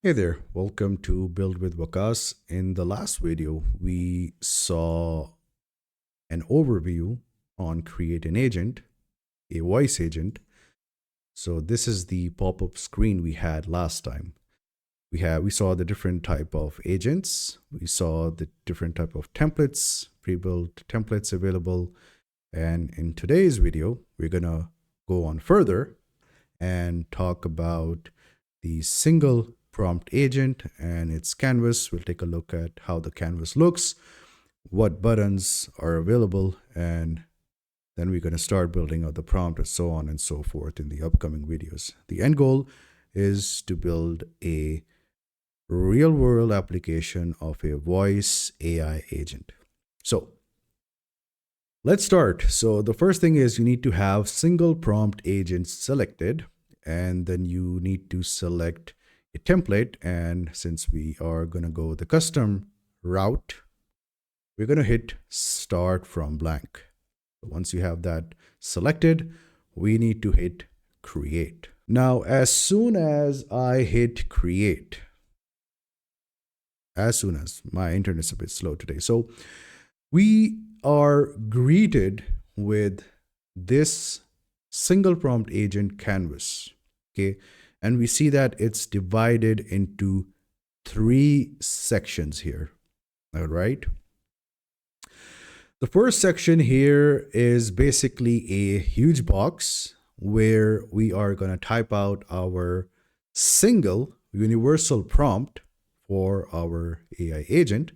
Hey there, welcome to Build with Wakas. In the last video, we saw an overview on create an agent, a voice agent. So this is the pop-up screen we had last time. We saw the different type of agents, we saw the different type of templates, pre-built templates available, and in today's video, we're gonna go on further and talk about the single prompt agent and its canvas. We'll take a look at how the canvas looks, what buttons are available, and then we're going to start building out the prompt and so on and so forth in the upcoming videos. The end goal is to build a real world application of a voice AI agent. So let's start. So the first thing is you need to have single prompt agents selected, and then you need to select a template. And since we are going to go the custom route, we're going to hit start from blank. Once you have that selected, we need to hit create. Now, as soon as I hit create, as soon as my internet's a bit slow today, so we are greeted with this single prompt agent canvas. Okay, and we see that it's divided into three sections here. All right. The first section here is basically a huge box where we are going to type out our single universal prompt for our AI agent.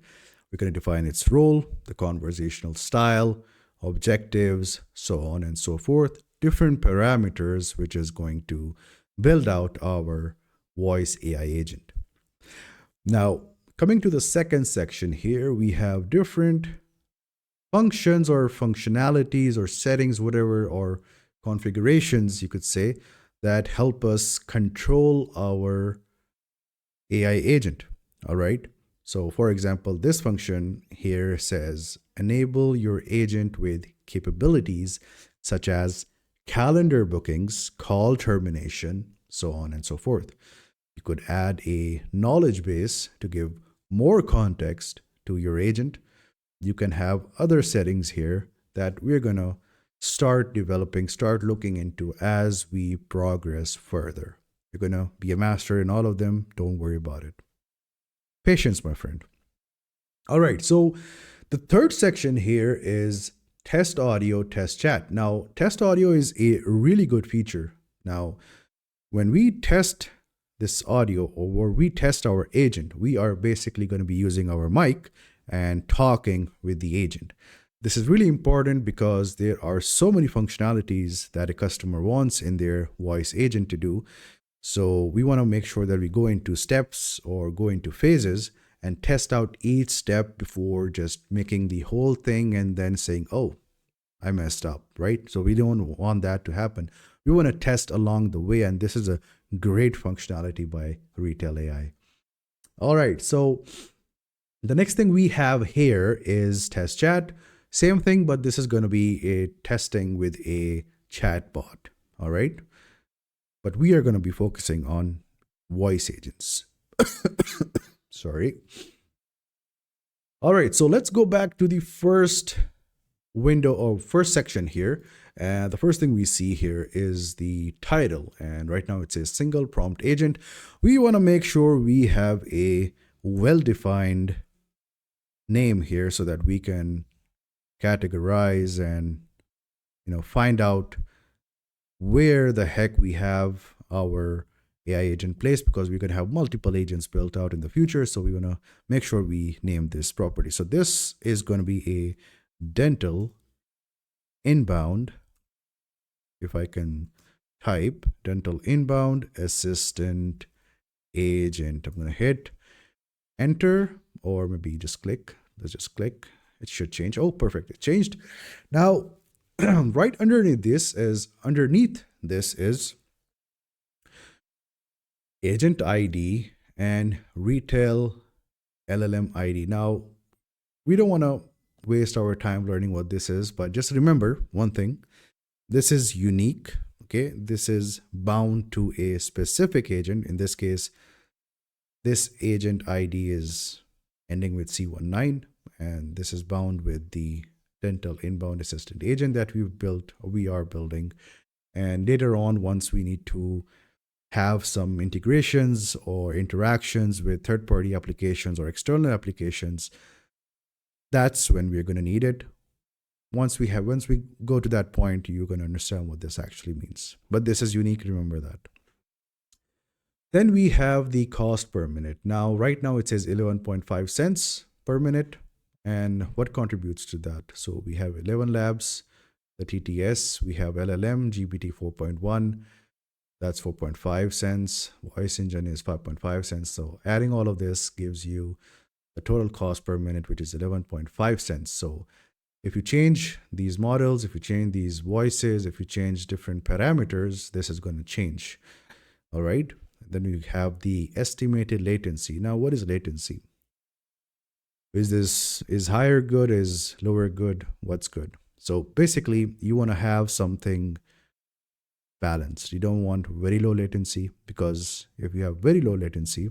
We're going to define its role, the conversational style, objectives, so on and so forth, different parameters, which is going to build out our voice AI agent. Now, coming to the second section here, we have different functions or functionalities or settings, whatever, or configurations, you could say, that help us control our AI agent. All right. So for example, this function here says enable your agent with capabilities such as calendar bookings, call termination, so on and so forth. You could add a knowledge base to give more context to your agent. You can have other settings here that we're going to start developing, start looking into as we progress further. You're going to be a master in all of them. Don't worry about it. Patience, my friend. All right, so the third section here is test audio, test chat. Now, test audio is a really good feature. Now, when we test this audio or we test our agent, we are basically going to be using our mic and talking with the agent. This is really important because there are so many functionalities that a customer wants in their voice agent to do. So we want to make sure that we go into steps or go into phases and test out each step before just making the whole thing and then saying, oh, I messed up, right? So we don't want that to happen. We want to test along the way, and this is a great functionality by Retell AI. All right, so the next thing we have here is test chat. Same thing, but this is going to be a testing with a chat bot. All right. But we are going to be focusing on voice agents. Sorry. All right, so let's go back to the first window or first section here. And the first thing we see here is the title. And right now it says single prompt agent. We want to make sure we have a well-defined name here so that we can categorize and find out where the heck we have our AI agent placed, because we're going to have multiple agents built out in the future. So we want to make sure we name this property. So this is going to be a dental inbound. If I can type dental inbound assistant agent, I'm going to hit enter, or maybe just click. Let's just click. It should change. Oh, perfect. It changed. Now, right underneath this is agent ID and Retell LLM ID. Now, we don't want to waste our time learning what this is, but just remember one thing. This is unique. Okay, this is bound to a specific agent. In this case, This agent ID is ending with C19, and this is bound with the dental inbound assistant agent that we've built, or we are building. And later on, once we need to have some integrations or interactions with third party applications or external applications, that's when we're going to need it. Once we go to that point, you're going to understand what this actually means. But this is unique, remember that. Then we have the cost per minute. Now, right now it says 11.5 cents per minute. And what contributes to that? So we have 11 labs, the TTS, we have LLM, GPT 4.1, that's 4.5 cents. Voice engine is 5.5 cents. So adding all of this gives you the total cost per minute, which is 11.5 cents. So if you change these models, if you change these voices, if you change different parameters, this is going to change. All right. Then we have the estimated latency. Now, what is latency? Is higher good? Is lower good? What's good? So basically, you want to have something balanced. You don't want very low latency, because if you have very low latency,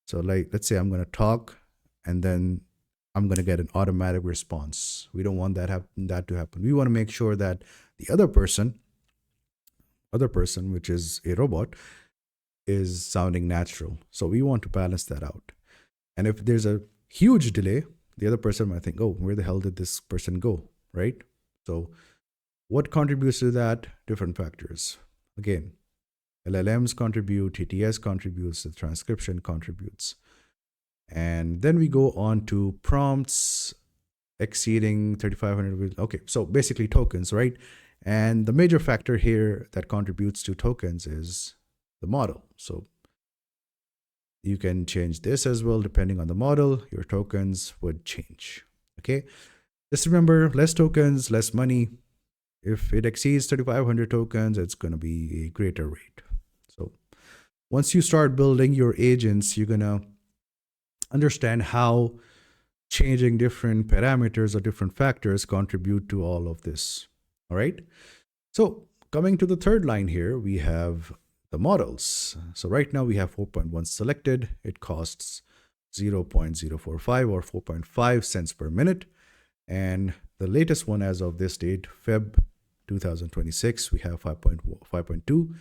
so like let's say I'm going to talk and then I'm going to get an automatic response. We don't want that to happen. We want to make sure that the other person, which is a robot, is sounding natural. So we want to balance that out. And if there's a huge delay, the other person might think, oh, where the hell did this person go? Right? So what contributes to that? Different factors. Again, LLMs contribute, TTS contributes, the transcription contributes. And then we go on to prompts exceeding 3,500. Okay, so basically tokens, right? And the major factor here that contributes to tokens is the model. So you can change this as well. Depending on the model, your tokens would change. Okay, just remember, less tokens, less money. If it exceeds 3,500 tokens, it's going to be a greater rate. So once you start building your agents, you're going to understand how changing different parameters or different factors contribute to all of this. All right. So coming to the third line here, we have the models. So right now we have 4.1 selected. It costs 0.045 or 4.5 cents per minute. And the latest one as of this date, Feb 2026, we have 5.2.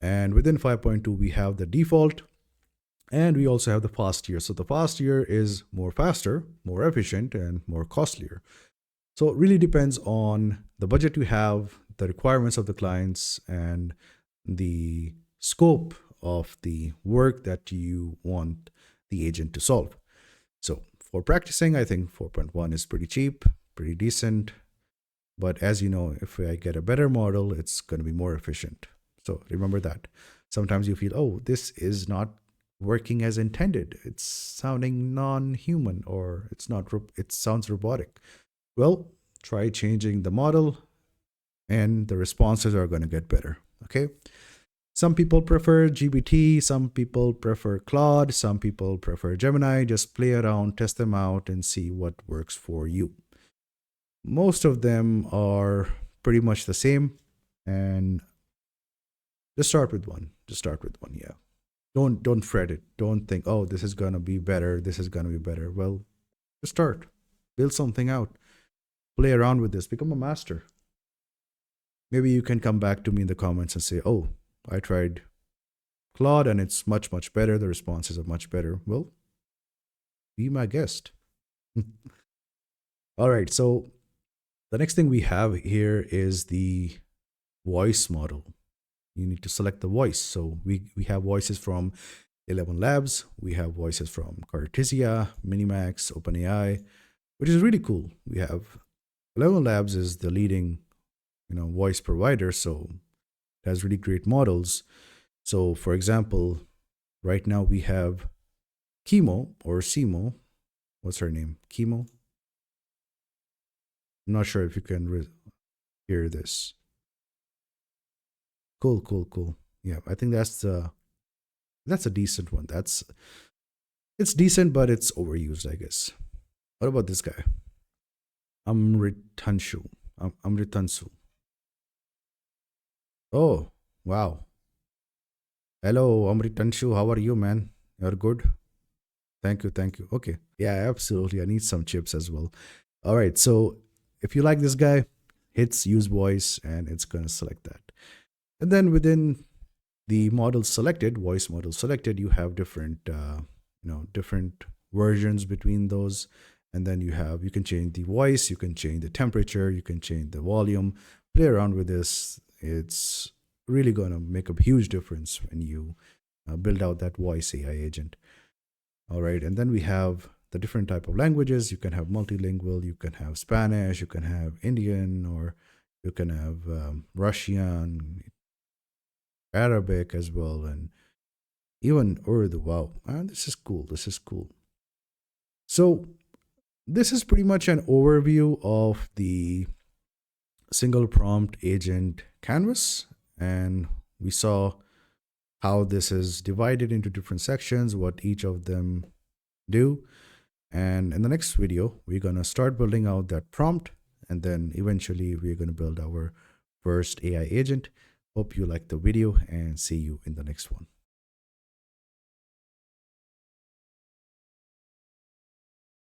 And within 5.2, we have the default. And we also have the fast tier. So the fast tier is more faster, more efficient, and more costlier. So it really depends on the budget you have, the requirements of the clients, and the scope of the work that you want the agent to solve. So for practicing, I think 4.1 is pretty cheap, pretty decent. But as you know, if I get a better model, it's going to be more efficient. So remember that. Sometimes you feel, oh, this is not working as intended. It's sounding non-human, or it sounds robotic. Well, try changing the model and the responses are going to get better. Okay. Some people prefer GPT, some people prefer Claude, some people prefer Gemini. Just play around, test them out, and see what works for you. Most of them are pretty much the same. And just start with one. Yeah. Don't fret it. Don't think, oh, this is gonna be better. This is gonna be better. Well, just start. Build something out. Play around with this. Become a master. Maybe you can come back to me in the comments and say, oh, I tried Claude and it's much, much better. The responses are much better. Well, be my guest. All right. So the next thing we have here is the voice model. You need to select the voice. So we have voices from 11 Labs. We have voices from Cartesia, Minimax, OpenAI, which is really cool. We have 11 Labs is the leading, voice provider. So it has really great models. So for example, right now we have Chemo or Simo. What's her name? Chemo? I'm not sure if you can hear this. Cool. Yeah, I think that's a decent one. It's decent, but it's overused, I guess. What about this guy? Amritansu. Amritansu. Oh, wow. Hello, Amritansu. How are you, man? You're good. Thank you. Thank you. Okay. Yeah, absolutely. I need some chips as well. All right. So if you like this guy, hits use voice and it's going to select that. And then within the model selected, voice model selected, you have different, different versions between those. And then you can change the voice, you can change the temperature, you can change the volume, play around with this. It's really going to make a huge difference when you build out that voice AI agent. All right. And then we have the different type of languages. You can have multilingual, you can have Spanish, you can have Indian, or you can have Russian, Arabic as well, and even Urdu. Wow, this is cool. This is cool. So this is pretty much an overview of the single prompt agent canvas, and we saw how this is divided into different sections, what each of them do. And in the next video, we're going to start building out that prompt, and then eventually we're going to build our first AI agent. Hope you like the video and see you in the next one.